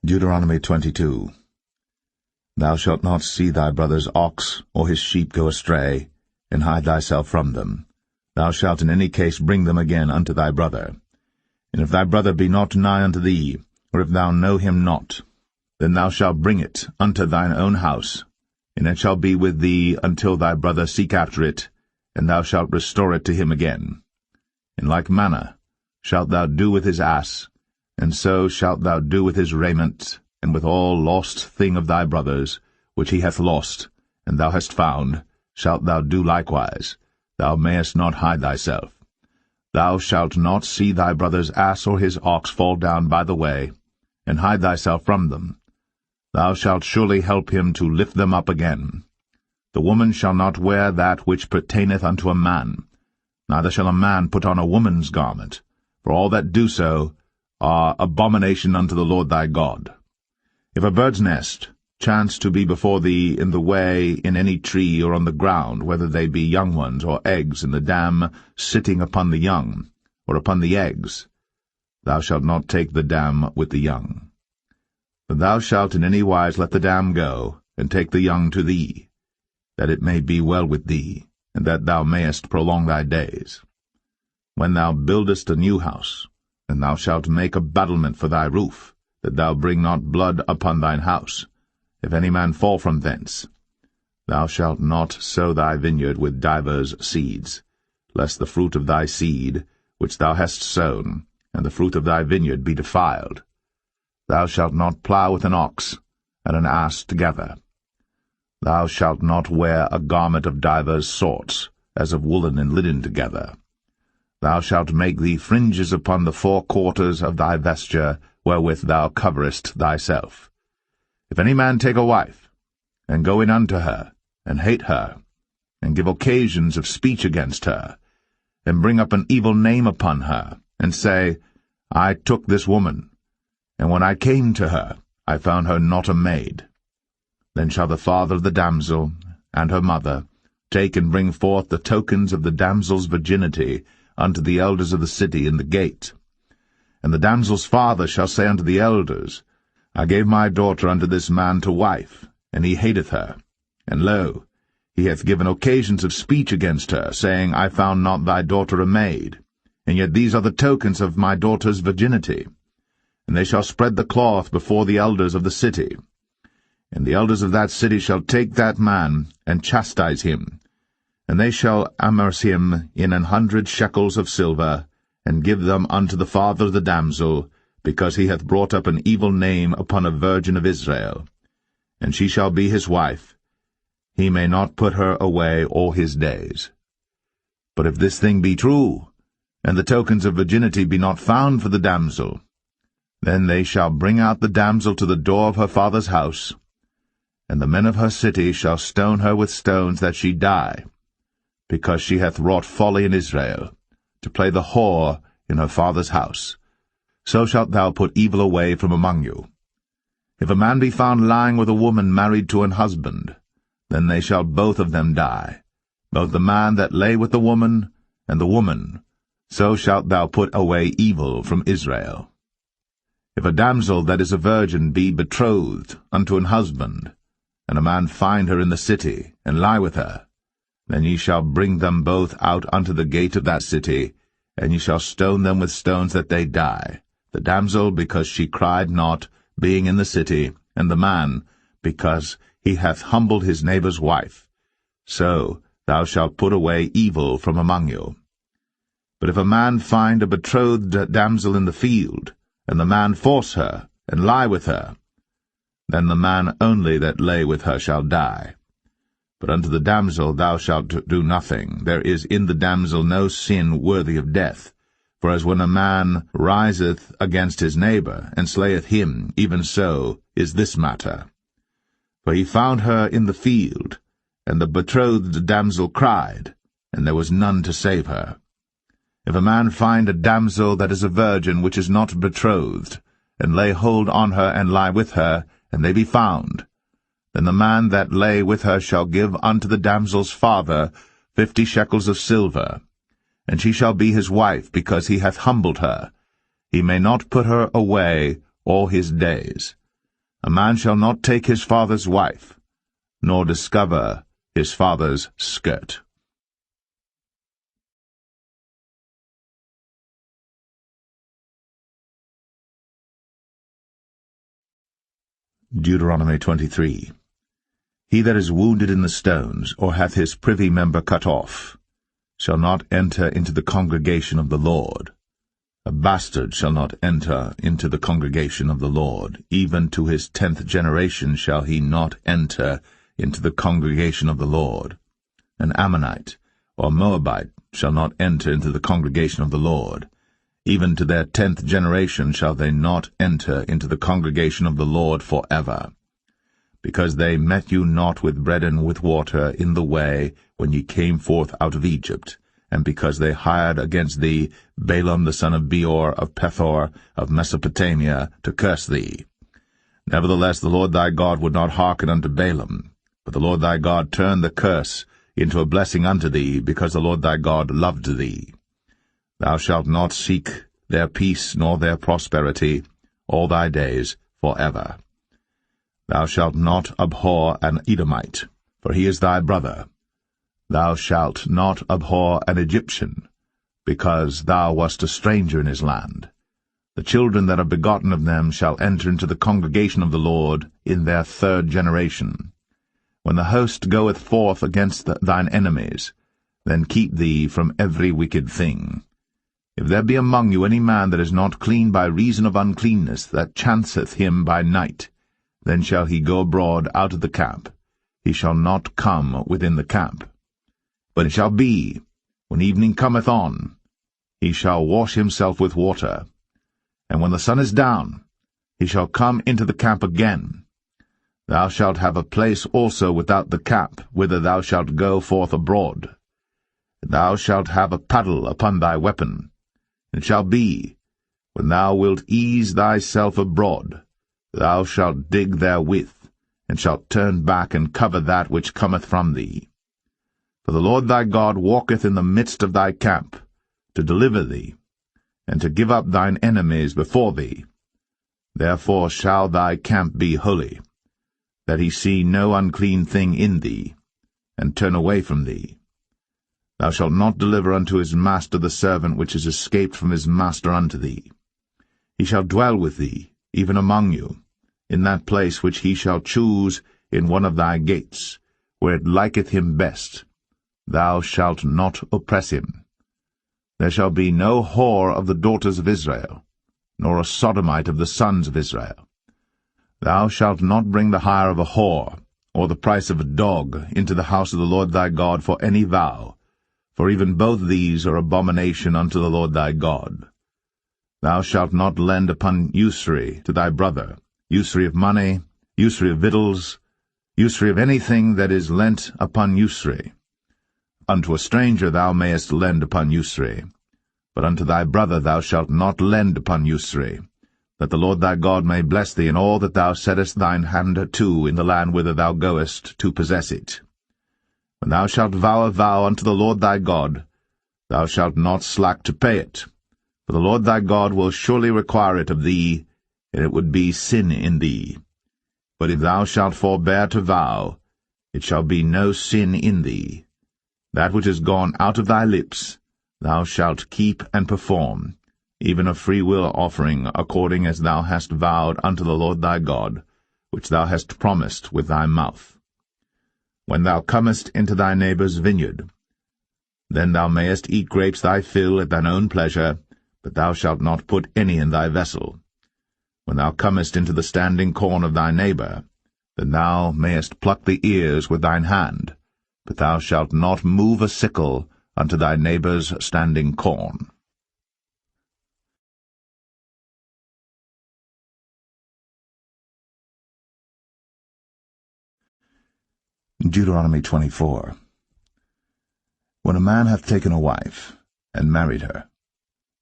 Deuteronomy 22. Thou shalt not see thy brother's ox or his sheep go astray, and hide thyself from them. Thou shalt in any case bring them again unto thy brother. And if thy brother be not nigh unto thee, or if thou know him not, then thou shalt bring it unto thine own house, and it shall be with thee until thy brother seek after it, and thou shalt restore it to him again. In like manner shalt thou do with his ass, and so shalt thou do with his raiment, and with all lost thing of thy brother's, which he hath lost, and thou hast found, shalt thou do likewise. Thou mayest not hide thyself. Thou shalt not see thy brother's ass or his ox fall down by the way, and hide thyself from them. Thou shalt surely help him to lift them up again. The woman shall not wear that which pertaineth unto a man, neither shall a man put on a woman's garment, for all that do so are abomination unto the Lord thy God. If a bird's nest chance to be before thee in the way in any tree or on the ground, whether they be young ones or eggs, and the dam sitting upon the young, or upon the eggs, thou shalt not take the dam with the young. But thou shalt in any wise let the dam go, and take the young to thee, that it may be well with thee, and that thou mayest prolong thy days. When thou buildest a new house, and thou shalt make a battlement for thy roof, that thou bring not blood upon thine house, if any man fall from thence. Thou shalt not sow thy vineyard with divers seeds, lest the fruit of thy seed, which thou hast sown, and the fruit of thy vineyard be defiled. Thou shalt not plow with an ox and an ass together. Thou shalt not wear a garment of divers sorts, as of woolen and linen together. Thou shalt make thee fringes upon the four quarters of thy vesture, wherewith thou coverest thyself. If any man take a wife, and go in unto her, and hate her, and give occasions of speech against her, and bring up an evil name upon her, and say, I took this woman, and when I came to her, I found her not a maid, then shall the father of the damsel, and her mother, take and bring forth the tokens of the damsel's virginity unto the elders of the city in the gate. And the damsel's father shall say unto the elders, I gave my daughter unto this man to wife, and he hateth her. And lo, he hath given occasions of speech against her, saying, I found not thy daughter a maid, and yet these are the tokens of my daughter's virginity. And they shall spread the cloth before the elders of the city. And the elders of that city shall take that man, and chastise him, and they shall amerce him in 100 shekels of silver, and give them unto the father of the damsel, because he hath brought up an evil name upon a virgin of Israel. And she shall be his wife. He may not put her away all his days. But if this thing be true, and the tokens of virginity be not found for the damsel, then they shall bring out the damsel to the door of her father's house, and the men of her city shall stone her with stones that she die, because she hath wrought folly in Israel, to play the whore in her father's house. So shalt thou put evil away from among you. If a man be found lying with a woman married to an husband, then they shall both of them die, both the man that lay with the woman, and the woman. So shalt thou put away evil from Israel. If a damsel that is a virgin be betrothed unto an husband, and a man find her in the city, and lie with her, then ye shall bring them both out unto the gate of that city, and ye shall stone them with stones that they die, the damsel because she cried not, being in the city, and the man because he hath humbled his neighbour's wife. So thou shalt put away evil from among you. But if a man find a betrothed damsel in the field, and the man force her, and lie with her, then the man only that lay with her shall die. But unto the damsel thou shalt do nothing. There is in the damsel no sin worthy of death. For as when a man riseth against his neighbour, and slayeth him, even so is this matter. For he found her in the field, and the betrothed damsel cried, and there was none to save her. If a man find a damsel that is a virgin which is not betrothed, and lay hold on her and lie with her, and they be found, then the man that lay with her shall give unto the damsel's father 50 shekels of silver, and she shall be his wife, because he hath humbled her. He may not put her away all his days. A man shall not take his father's wife, nor discover his father's skirt. Deuteronomy 23. He that is wounded in the stones, or hath his privy member cut off, shall not enter into the congregation of the Lord. A bastard shall not enter into the congregation of the Lord. Even to his 10th generation shall he not enter into the congregation of the Lord. An Ammonite or Moabite shall not enter into the congregation of the Lord. Even to their 10th generation shall they not enter into the congregation of the Lord forever. Because they met you not with bread and with water in the way when ye came forth out of Egypt, and because they hired against thee Balaam the son of Beor of Pethor of Mesopotamia to curse thee. Nevertheless the Lord thy God would not hearken unto Balaam, but the Lord thy God turned the curse into a blessing unto thee, because the Lord thy God loved thee. Thou shalt not seek their peace nor their prosperity all thy days forever. Thou shalt not abhor an Edomite, for he is thy brother. Thou shalt not abhor an Egyptian, because thou wast a stranger in his land. The children that are begotten of them shall enter into the congregation of the Lord in their 3rd generation. When the host goeth forth against thine enemies, then keep thee from every wicked thing. If there be among you any man that is not clean by reason of uncleanness, that chanceth him by night, then shall he go abroad out of the camp. He shall not come within the camp. But it shall be, when evening cometh on, he shall wash himself with water. And when the sun is down, he shall come into the camp again. Thou shalt have a place also without the camp, whither thou shalt go forth abroad. Thou shalt have a paddle upon thy weapon. It shall be, when thou wilt ease thyself abroad, thou shalt dig therewith, and shalt turn back and cover that which cometh from thee. For the Lord thy God walketh in the midst of thy camp, to deliver thee, and to give up thine enemies before thee. Therefore shall thy camp be holy, that he see no unclean thing in thee, and turn away from thee. Thou shalt not deliver unto his master the servant which is escaped from his master unto thee. He shall dwell with thee, even among you, in that place which he shall choose in one of thy gates, where it liketh him best. Thou shalt not oppress him. There shall be no whore of the daughters of Israel, nor a sodomite of the sons of Israel. Thou shalt not bring the hire of a whore, or the price of a dog, into the house of the Lord thy God for any vow, for even both these are abomination unto the Lord thy God. Thou shalt not lend upon usury to thy brother, usury of money, usury of victuals, usury of anything that is lent upon usury. Unto a stranger thou mayest lend upon usury, but unto thy brother thou shalt not lend upon usury, that the Lord thy God may bless thee in all that thou settest thine hand to in the land whither thou goest to possess it. When thou shalt vow a vow unto the Lord thy God, thou shalt not slack to pay it, for the Lord thy God will surely require it of thee, and it would be sin in thee. But if thou shalt forbear to vow, it shall be no sin in thee. That which is gone out of thy lips thou shalt keep and perform, even a freewill offering, according as thou hast vowed unto the Lord thy God, which thou hast promised with thy mouth. When thou comest into thy neighbour's vineyard, then thou mayest eat grapes thy fill at thine own pleasure, but thou shalt not put any in thy vessel. When thou comest into the standing corn of thy neighbour, then thou mayest pluck the ears with thine hand, but thou shalt not move a sickle unto thy neighbour's standing corn. Deuteronomy 24. When a man hath taken a wife, and married her,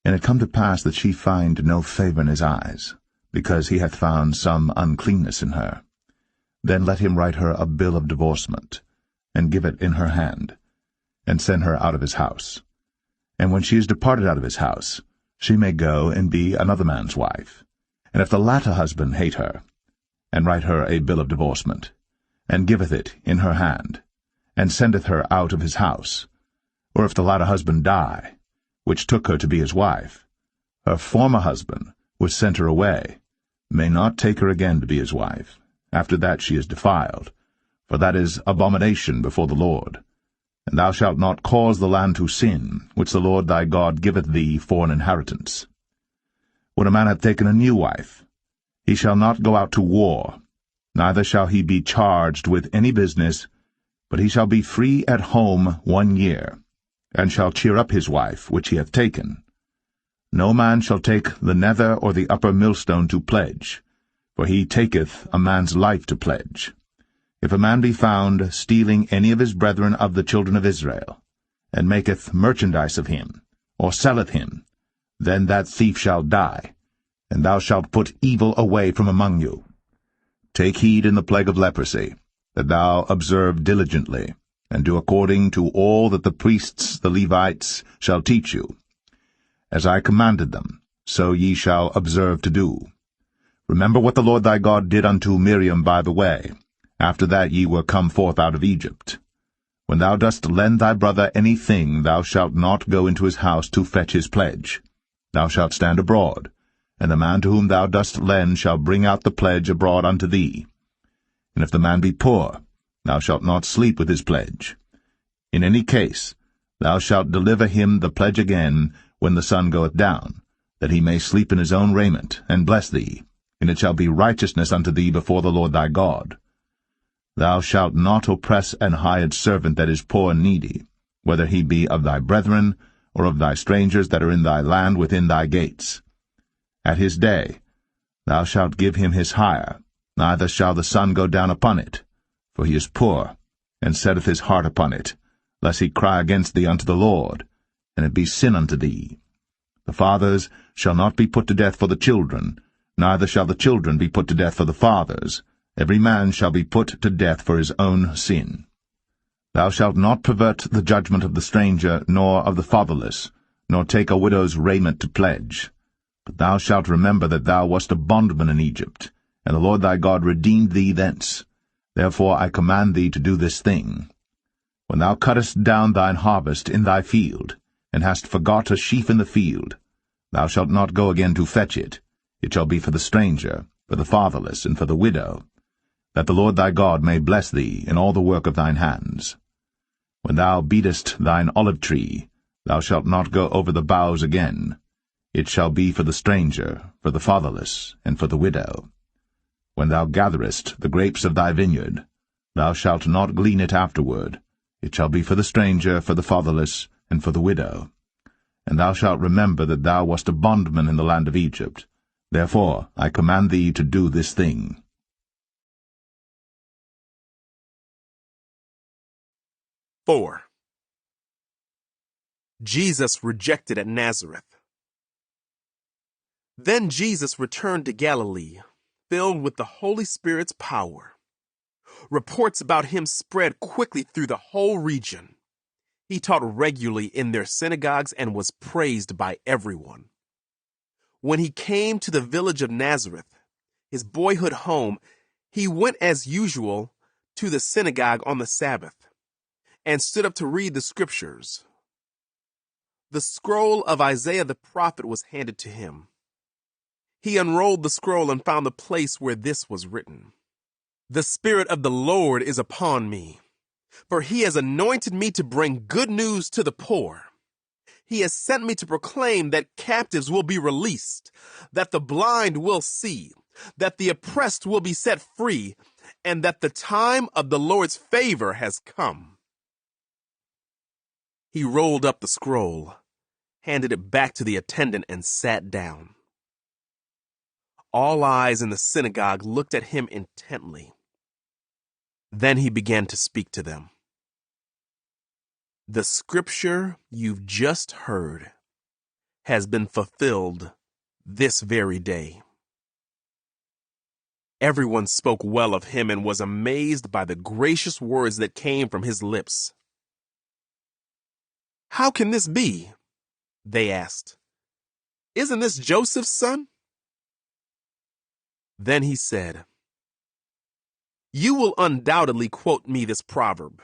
and it come to pass that she find no favour in his eyes, because he hath found some uncleanness in her, then let him write her a bill of divorcement, and give it in her hand, and send her out of his house. And when she is departed out of his house, she may go and be another man's wife. And if the latter husband hate her, and write her a bill of divorcement, and giveth it in her hand, and sendeth her out of his house, or if the latter husband die, which took her to be his wife, her former husband, which sent her away, may not take her again to be his wife. After that she is defiled, for that is abomination before the Lord. And thou shalt not cause the land to sin, which the Lord thy God giveth thee for an inheritance. When a man hath taken a new wife, he shall not go out to war, neither shall he be charged with any business, but he shall be free at home 1 year, and shall cheer up his wife which he hath taken. No man shall take the nether or the upper millstone to pledge, for he taketh a man's life to pledge. If a man be found stealing any of his brethren of the children of Israel, and maketh merchandise of him, or selleth him, then that thief shall die, and thou shalt put evil away from among you. Take heed in the plague of leprosy, that thou observe diligently, and do according to all that the priests the Levites shall teach you. As I commanded them, so ye shall observe to do. Remember what the Lord thy God did unto Miriam by the way, after that ye were come forth out of Egypt. When thou dost lend thy brother any thing, thou shalt not go into his house to fetch his pledge. Thou shalt stand abroad, and the man to whom thou dost lend shall bring out the pledge abroad unto thee. And if the man be poor, thou shalt not sleep with his pledge. In any case, thou shalt deliver him the pledge again when the sun goeth down, that he may sleep in his own raiment, and bless thee, and it shall be righteousness unto thee before the Lord thy God. Thou shalt not oppress an hired servant that is poor and needy, whether he be of thy brethren, or of thy strangers that are in thy land within thy gates. At his day thou shalt give him his hire, neither shall the sun go down upon it, for he is poor, and setteth his heart upon it, lest he cry against thee unto the Lord, and it be sin unto thee. The fathers shall not be put to death for the children, neither shall the children be put to death for the fathers. Every man shall be put to death for his own sin. Thou shalt not pervert the judgment of the stranger, nor of the fatherless, nor take a widow's raiment to pledge. But thou shalt remember that thou wast a bondman in Egypt, and the Lord thy God redeemed thee thence. Therefore I command thee to do this thing. When thou cuttest down thine harvest in thy field, and hast forgot a sheaf in the field, thou shalt not go again to fetch it. It shall be for the stranger, for the fatherless, and for the widow, that the Lord thy God may bless thee in all the work of thine hands. When thou beatest thine olive tree, thou shalt not go over the boughs again. It shall be for the stranger, for the fatherless, and for the widow. When thou gatherest the grapes of thy vineyard, thou shalt not glean it afterward. It shall be for the stranger, for the fatherless, and for the widow. And thou shalt remember that thou wast a bondman in the land of Egypt. Therefore I command thee to do this thing. 4. Jesus rejected at Nazareth. Then Jesus returned to Galilee, filled with the Holy Spirit's power. Reports about him spread quickly through the whole region. He taught regularly in their synagogues and was praised by everyone. When he came to the village of Nazareth, his boyhood home, he went as usual to the synagogue on the Sabbath and stood up to read the scriptures. The scroll of Isaiah the prophet was handed to him. He unrolled the scroll and found the place where this was written: "The Spirit of the Lord is upon me, for he has anointed me to bring good news to the poor. He has sent me to proclaim that captives will be released, that the blind will see, that the oppressed will be set free, and that the time of the Lord's favor has come." He rolled up the scroll, handed it back to the attendant, and sat down. All eyes in the synagogue looked at him intently. Then he began to speak to them. "The scripture you've just heard has been fulfilled this very day." Everyone spoke well of him and was amazed by the gracious words that came from his lips. "How can this be?" they asked. "Isn't this Joseph's son?" Then he said, You will undoubtedly quote me this proverb: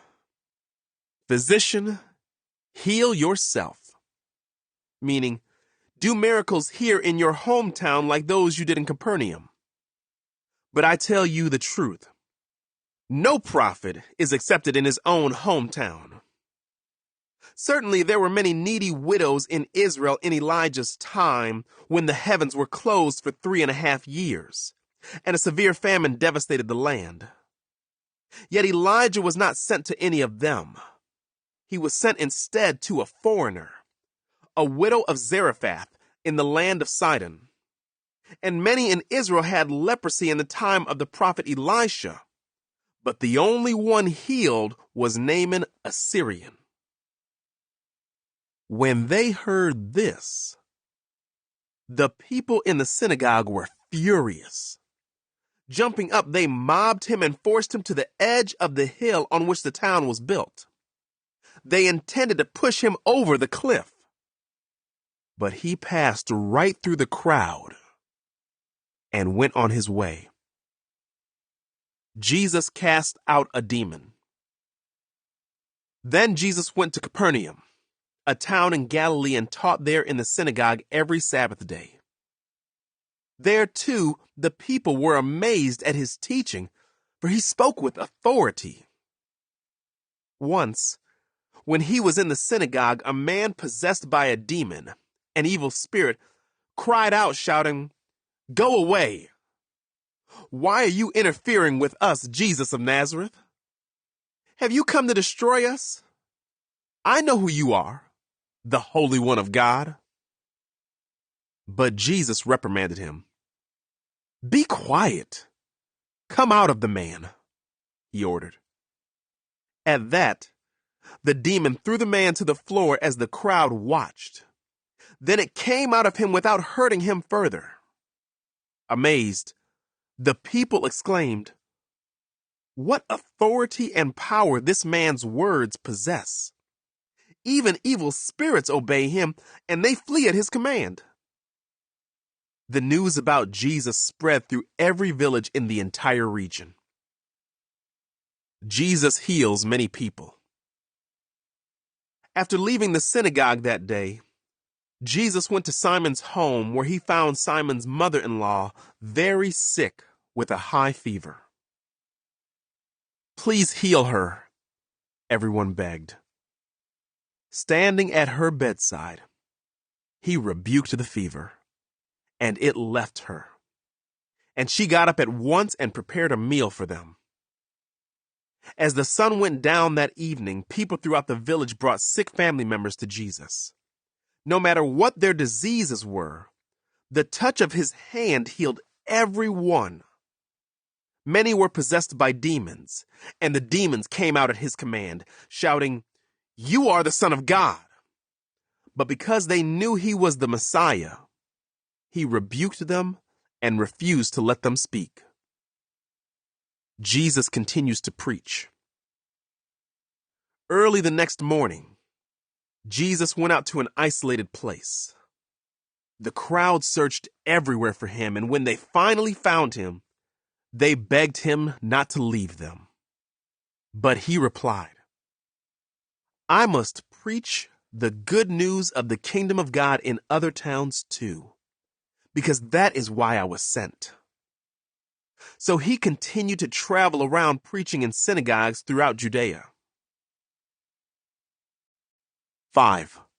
"Physician, heal yourself," meaning, do miracles here in your hometown like those you did in Capernaum. But I tell you the truth. No prophet is accepted in his own hometown. Certainly there were many needy widows in Israel in Elijah's time when the heavens were closed for 3.5 years, and a severe famine devastated the land. Yet Elijah was not sent to any of them. He was sent instead to a foreigner, a widow of Zarephath in the land of Sidon. And many in Israel had leprosy in the time of the prophet Elisha, but the only one healed was Naaman, a Syrian. When they heard this, the people in the synagogue were furious. Jumping up, they mobbed him and forced him to the edge of the hill on which the town was built. They intended to push him over the cliff, but he passed right through the crowd and went on his way. Jesus cast out a demon. Then Jesus went to Capernaum, a town in Galilee, and taught there in the synagogue every Sabbath day. There, too, the people were amazed at his teaching, for he spoke with authority. Once, when he was in the synagogue, a man possessed by a demon, an evil spirit, cried out, shouting, "Go away! Why are you interfering with us, Jesus of Nazareth? Have you come to destroy us? I know who you are, the Holy One of God." But Jesus reprimanded him. "Be quiet. Come out of the man," he ordered. At that, the demon threw the man to the floor as the crowd watched. Then it came out of him without hurting him further. Amazed, the people exclaimed, "What authority and power this man's words possess! Even evil spirits obey him, and they flee at his command." The news about Jesus spread through every village in the entire region. Jesus heals many people. After leaving the synagogue that day, Jesus went to Simon's home, where he found Simon's mother-in-law very sick with a high fever. "Please heal her," everyone begged. Standing at her bedside, he rebuked the fever, and it left her. And she got up at once and prepared a meal for them. As the sun went down that evening, people throughout the village brought sick family members to Jesus. No matter what their diseases were, the touch of his hand healed every one. Many were possessed by demons, and the demons came out at his command, shouting, "You are the Son of God." But because they knew he was the Messiah, he rebuked them and refused to let them speak. Jesus continues to preach. Early the next morning, Jesus went out to an isolated place. The crowd searched everywhere for him, and when they finally found him, they begged him not to leave them. But he replied, "I must preach the good news of the kingdom of God in other towns too, because that is why I was sent." So he continued to travel around preaching in synagogues throughout Judea. 5.